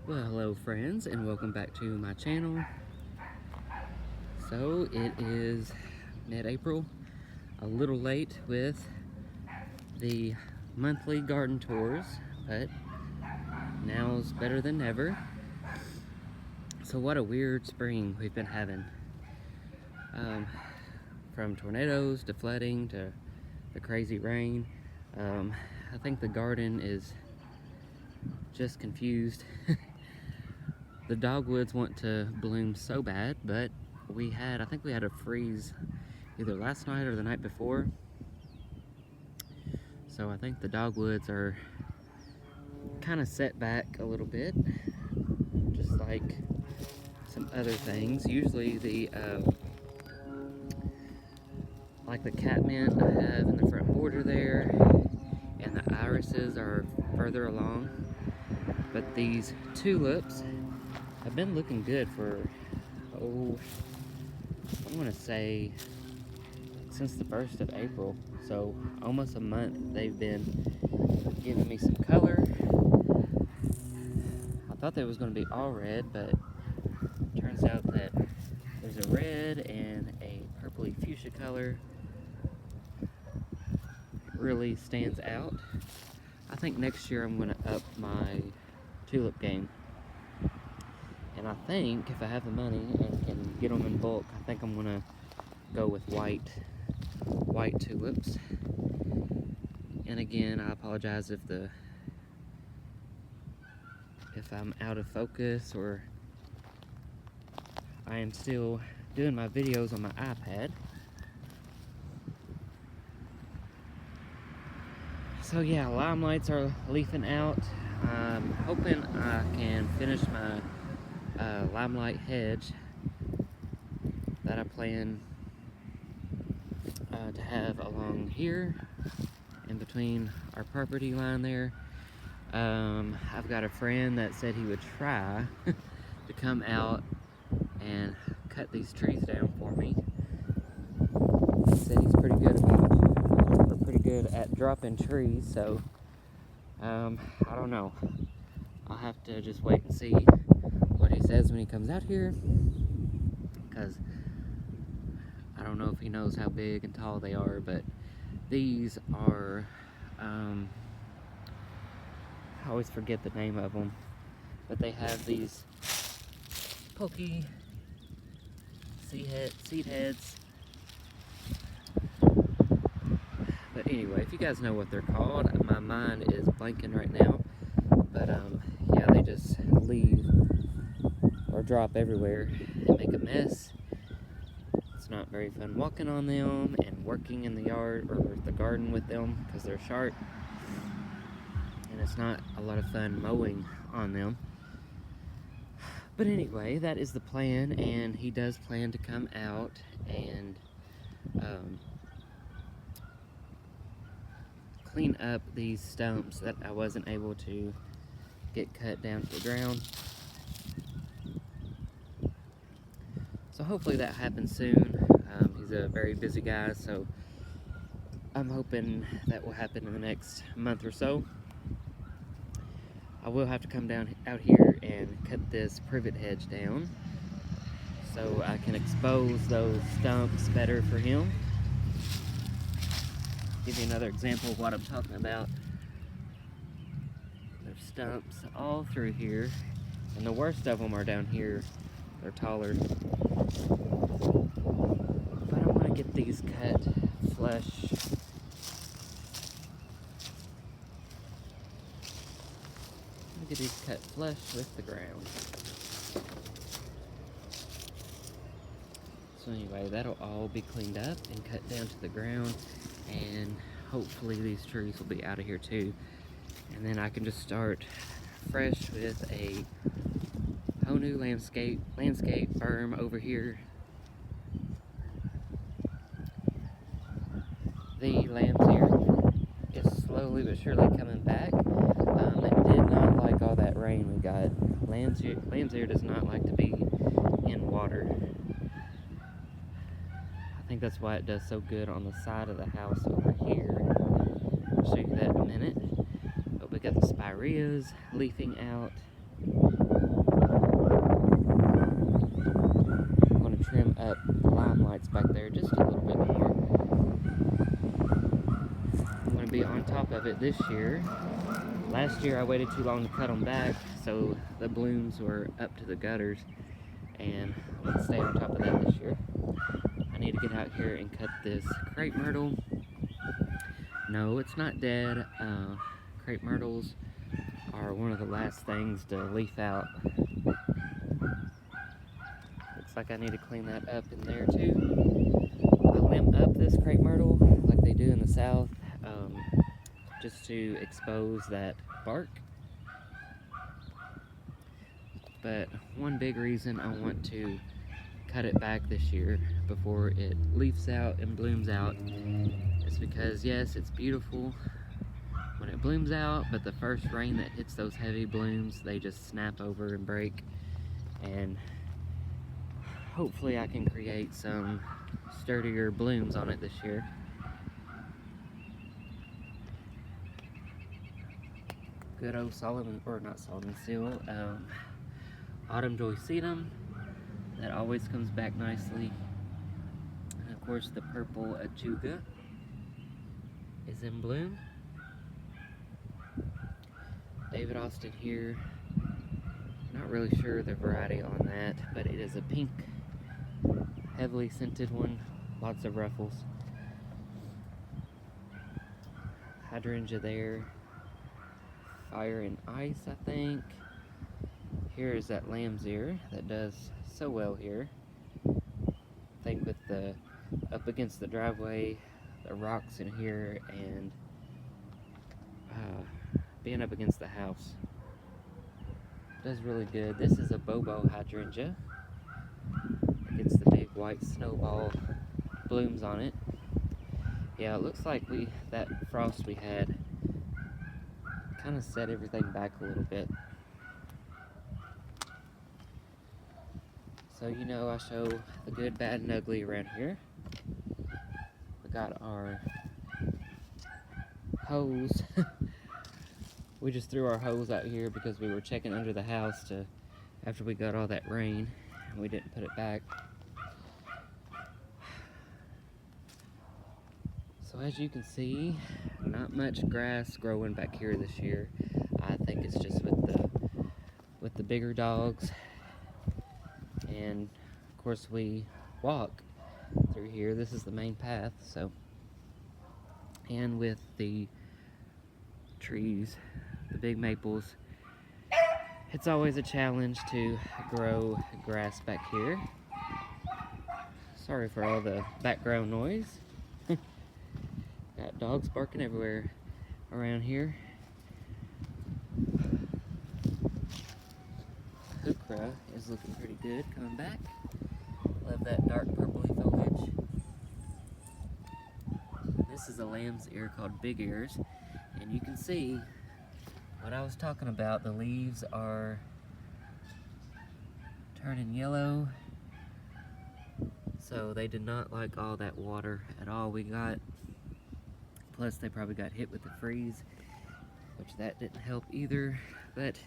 Well, hello friends, and welcome back to my channel. So it is mid-April, a little late with the monthly garden tours, but now's better than ever. So what a weird spring we've been having. From tornadoes to flooding to the crazy rain. I think the garden is just confused. The dogwoods want to bloom so bad, but I think we had a freeze either last night or the night before. So I think the dogwoods are kind of set back a little bit, just like some other things. Usually like the catmint I have in the front border there, and the irises are further along. But these tulips have been looking good for, I want to say since the 1st of April. So almost a month they've been giving me some color. I thought they was going to be all red, but it turns out that there's a red and a purpley fuchsia color. It really stands out. I think next year I'm going to up my tulip game. And I think if I have the money and can get them in bulk, I think I'm going to go with white tulips. And again, I apologize if I'm out of focus, or I am still doing my videos on my iPad. So yeah, limelights are leafing out. I'm hoping I can finish my limelight hedge that I plan to have along here in between our property line there. I've got a friend that said he would try to come out and cut these trees down for me. He said he's pretty good at dropping trees, so I don't know. I'll have to just wait and see what he says when he comes out here, because I don't know if he knows how big and tall they are, but these are, I always forget the name of them, but they have these pokey seed heads. But anyway, if you guys know what they're called, my mind is blanking right now. But yeah, they just leave or drop everywhere and make a mess. It's not very fun walking on them and working in the yard or the garden with them because they're sharp. And it's not a lot of fun mowing on them. But anyway, that is the plan, and he does plan to come out and clean up these stumps that I wasn't able to get cut down to the ground. So hopefully that happens soon. He's a very busy guy, so I'm hoping that will happen in the next month or so. I will have to come out here and cut this privet hedge down so I can expose those stumps better for him. Give you another example of what I'm talking about. There's stumps all through here, and the worst of them are down here. They're taller. But I want to get these cut flush. Get these cut flush with the ground. So anyway, that'll all be cleaned up and cut down to the ground, and hopefully these trees will be out of here too. And then I can just start fresh with a whole new landscape berm over here. The lamb's ear is slowly but surely coming back. It did not like all that rain we got. Lamb's ear does not like to be in water. I think that's why it does so good on the side of the house over here. I'll show you that in a minute. But we got the spireas leafing out. trim up the lime lights back there just a little bit more. I'm going to be on top of it this year. Last year I waited too long to cut them back, so the blooms were up to the gutters, and I'm going to stay on top of that this year. I need to get out here and cut this crepe myrtle. No, it's not dead. Crepe myrtles are one of the last things to leaf out. Looks like I need to clean that up in there too. I limb up this crepe myrtle like they do in the south, just to expose that bark. But one big reason I want to cut it back this year before it leaves out and blooms out is because, yes, it's beautiful when it blooms out, but the first rain that hits those heavy blooms, they just snap over and break. And hopefully I can create some sturdier blooms on it this year. Good old Solomon, or not Solomon Seal, Autumn Joy Sedum. That always comes back nicely. And of course the purple Ajuga is in bloom. David Austin here. Not really sure the variety on that, but it is a pink, heavily scented one. Lots of ruffles. Hydrangea there. Fire and Ice, I think. Here is that lamb's ear that does so well here. I think with the up against the driveway, the rocks in here, and being up against the house, does really good. This is a Bobo hydrangea. It gets the big white snowball blooms on it. Yeah, it looks like that frost we had kind of set everything back a little bit. So, you know, I show the good, bad, and ugly around here. We got our hose. We just threw our hose out here because we were checking under the house after we got all that rain, and we didn't put it back. So as you can see, not much grass growing back here this year. I think it's just with the bigger dogs, and of course we walk through here. This is the main path, so, and with the trees, the big maples, it's always a challenge to grow grass back here. Sorry for all the background noise. Got dogs barking everywhere around here. Heuchera is looking pretty good coming back. Love that dark purpley foliage. This is a lamb's ear called Big Ears, and you can see what I was talking about. The leaves are turning yellow, so they did not like all that water at all we got. Plus they probably got hit with the freeze, which that didn't help either, but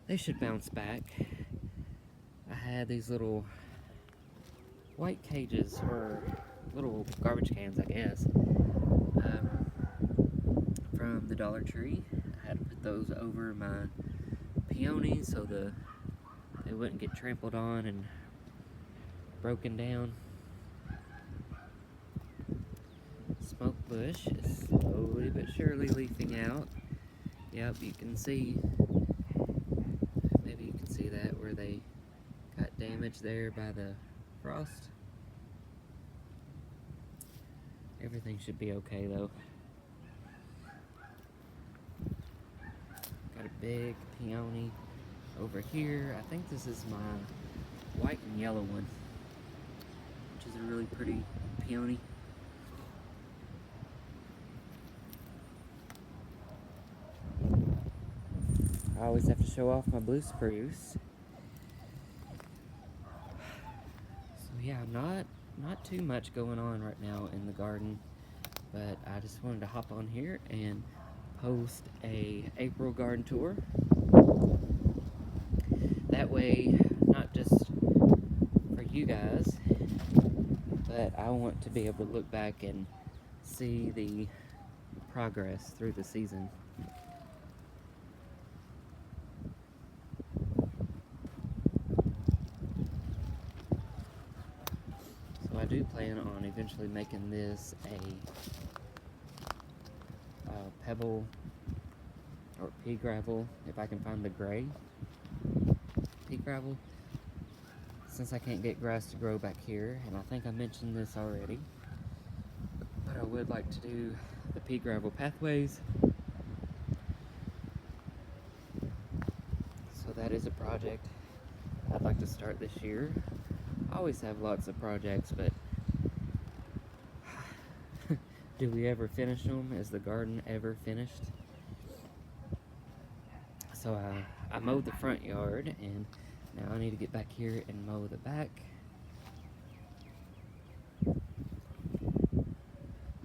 they should bounce back. I had these little white cages, or little garbage cans, I guess, from the Dollar Tree. I had to put those over my peonies so they wouldn't get trampled on and broken down. Smoke bush is slowly but surely leafing out. Yep, you can see, maybe you can see that where they got damaged there by the frost. Everything should be okay though. Got a big peony over here. I think this is my white and yellow one, which is a really pretty peony. I always have to show off my blue spruce. So yeah, not too much going on right now in the garden, but I just wanted to hop on here and post a April garden tour. That way, not just for you guys, but I want to be able to look back and see the progress through the season. So I do plan on eventually making this a pebble or pea gravel, if I can find the gray pea gravel, since I can't get grass to grow back here. And I think I mentioned this already, but I would like to do the pea gravel pathways. So that is a project I'd like to start this year. I always have lots of projects, but do we ever finish them? Is the garden ever finished? So I mowed the front yard, and now I need to get back here and mow the back.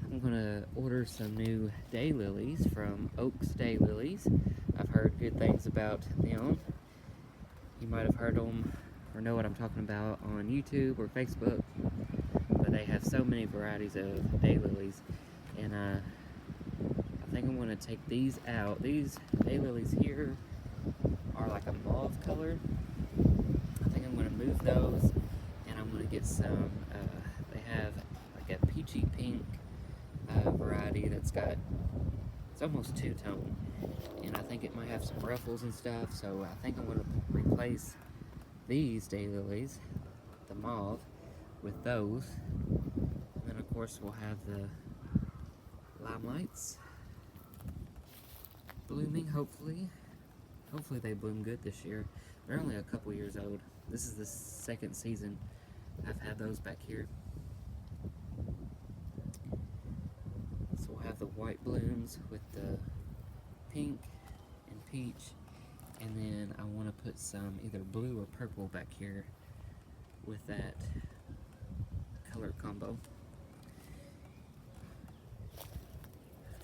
I'm gonna order some new daylilies from Oaks Daylilies. I've heard good things about them. You might have heard them or know what I'm talking about on YouTube or Facebook, but they have so many varieties of daylilies, and I think I'm going to take these out. These daylilies here are like a mauve color. I think I'm going to move those, and I'm going to get some, they have like a peachy pink variety that's got, it's almost two-tone, and I think it might have some ruffles and stuff, so I think I'm going to replace these daylilies, the mauve, with those. And then of course we'll have the limelights blooming, hopefully. Hopefully they bloom good this year. They're only a couple years old. This is the second season I've had those back here. So we'll have the white blooms with the pink and peach, and then I want to put some either blue or purple back here with that color combo.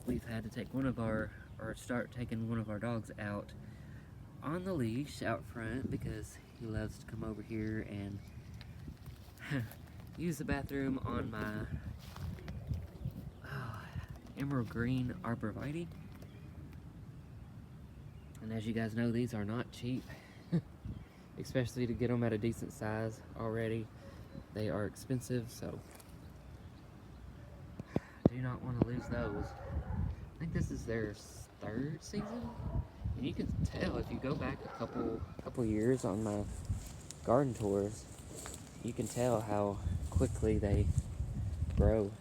We've had to take start taking one of our dogs out on the leash out front because he loves to come over here and use the bathroom on my emerald green arborvitae. And as you guys know, these are not cheap, especially to get them at a decent size already. They are expensive, so do not want to lose those. I think this is their third season, and you can tell if you go back a couple years on my garden tours, you can tell how quickly they grow.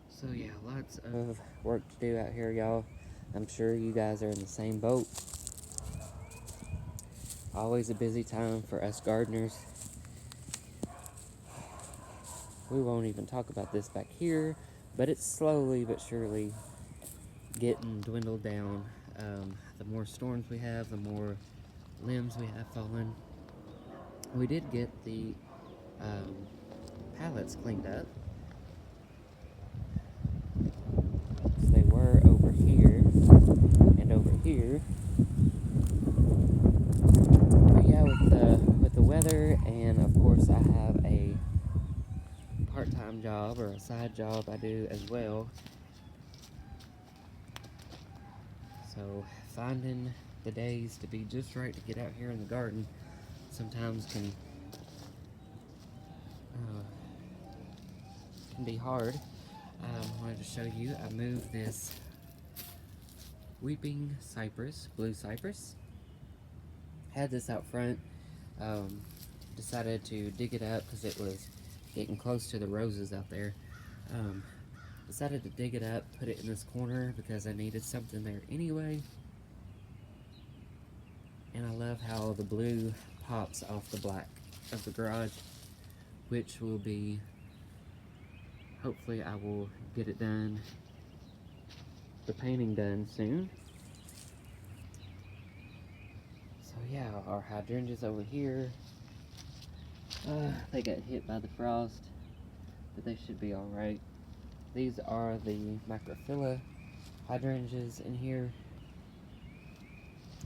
So yeah, lots of work to do out here, y'all. I'm sure you guys are in the same boat. Always a busy time for us gardeners. We won't even talk about this back here, but it's slowly but surely getting dwindled down. The more storms we have, the more limbs we have fallen. We did get the pallets cleaned up. So they were over here and over here. But yeah, with the weather, and of course I have a part-time job or a side job I do as well. So finding the days to be just right to get out here in the garden sometimes can be hard. I wanted to show you, I moved this weeping cypress, blue cypress. Had this out front, decided to dig it up because it was getting close to the roses out there. Decided to dig it up, put it in this corner because I needed something there anyway. And I love how the blue pops off the black of the garage, which will be, hopefully I will get it done, the painting done soon. So yeah, our hydrangeas over here, they got hit by the frost, but they should be alright. These are the Macrophylla hydrangeas in here.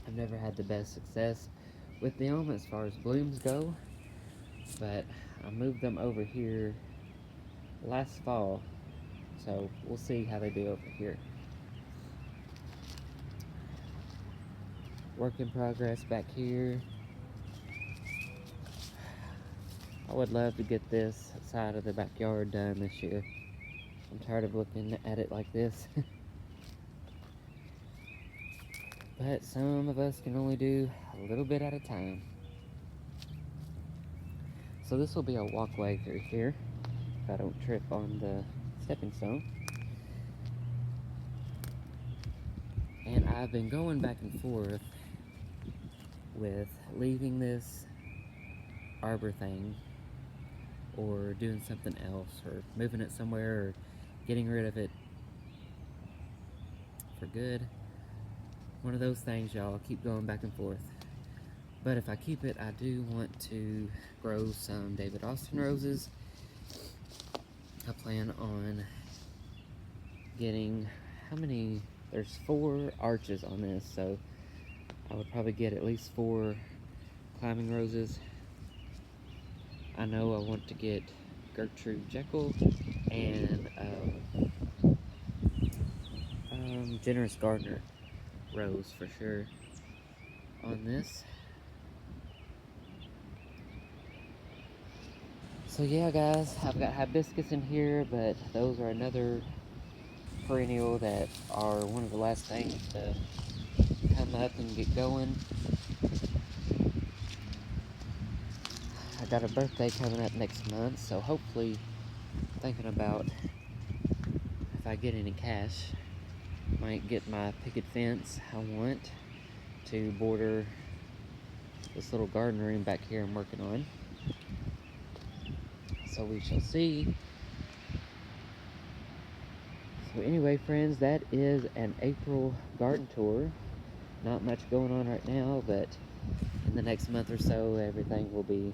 I've never had the best success with them as far as blooms go, but I moved them over here last fall, so we'll see how they do over here. Work in progress back here. I would love to get this side of the backyard done this year. I'm tired of looking at it like this. But some of us can only do a little bit at a time. So this will be a walkway through here, if I don't trip on the stepping stone. And I've been going back and forth with leaving this arbor thing or doing something else, or moving it somewhere, or getting rid of it for good. One of those things, y'all. Keep going back and forth. But if I keep it, I do want to grow some David Austin roses. I plan on getting, how many? There's 4 arches on this, so I would probably get at least 4 climbing roses. I know I want to get Gertrude Jekyll and Generous Gardener rose for sure on this. So yeah, guys, I've got hibiscus in here, but those are another perennial that are one of the last things to come up and get going. I got a birthday coming up next month, so hopefully, thinking about if I get any cash, might get my picket fence I want to border this little garden room back here I'm working on. So we shall see. So anyway, friends, that is an April garden tour. Not much going on right now, but in the next month or so, everything will be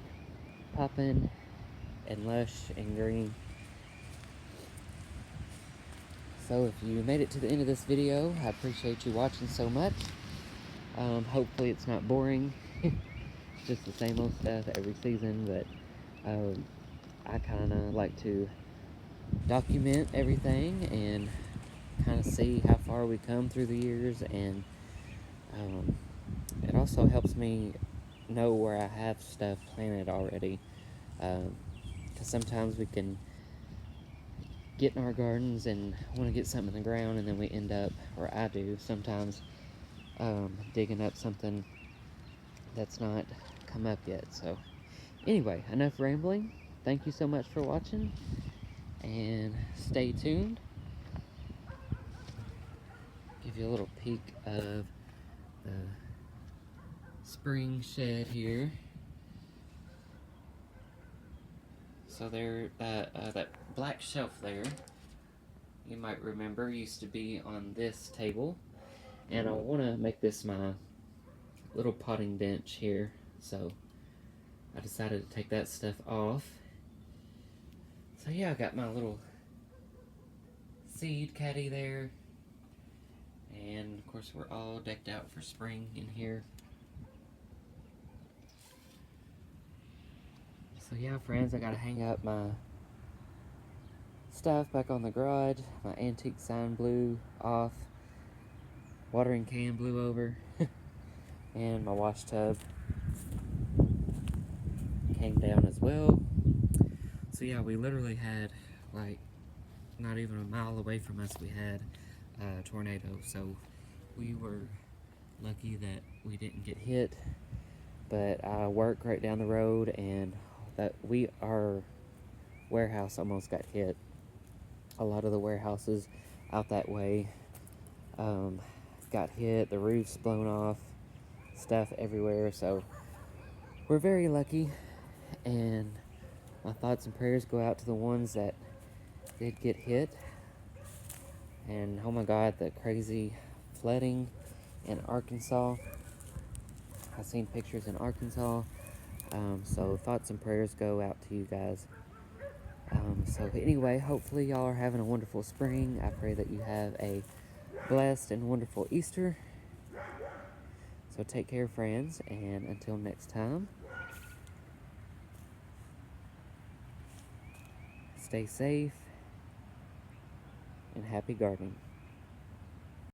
popping and lush and green. So if you made it to the end of this video, I appreciate you watching so much. Hopefully it's not boring. Just the same old stuff every season, but I kind of like to document everything and kind of see how far we come through the years, and it also helps me know where I have stuff planted already, because sometimes we can get in our gardens and want to get something in the ground, and then we end up, or I do sometimes, digging up something that's not come up yet. So anyway, enough rambling. Thank you so much for watching, and stay tuned. Give you a little peek of the spring shed here. So there, that black shelf there, you might remember, used to be on this table, and I want to make this my little potting bench here, so I decided to take that stuff off. So yeah, I got my little seed caddy there, and of course we're all decked out for spring in here. So yeah, friends, I gotta hang up my stuff back on the garage. My antique sign blew off, watering can blew over, and my wash tub came down as well. So yeah, we literally had, like, not even a mile away from us, we had a tornado. So we were lucky that we didn't get hit, but I work right down the road, and our warehouse almost got hit. A lot of the warehouses out that way got hit, the roof's blown off, stuff everywhere. So we're very lucky, and my thoughts and prayers go out to the ones that did get hit. And oh my God, the crazy flooding in Arkansas. I've seen pictures in Arkansas. So thoughts and prayers go out to you guys. So anyway, hopefully y'all are having a wonderful spring. I pray that you have a blessed and wonderful Easter. So So take care, friends, and until next time, stay safe and happy gardening.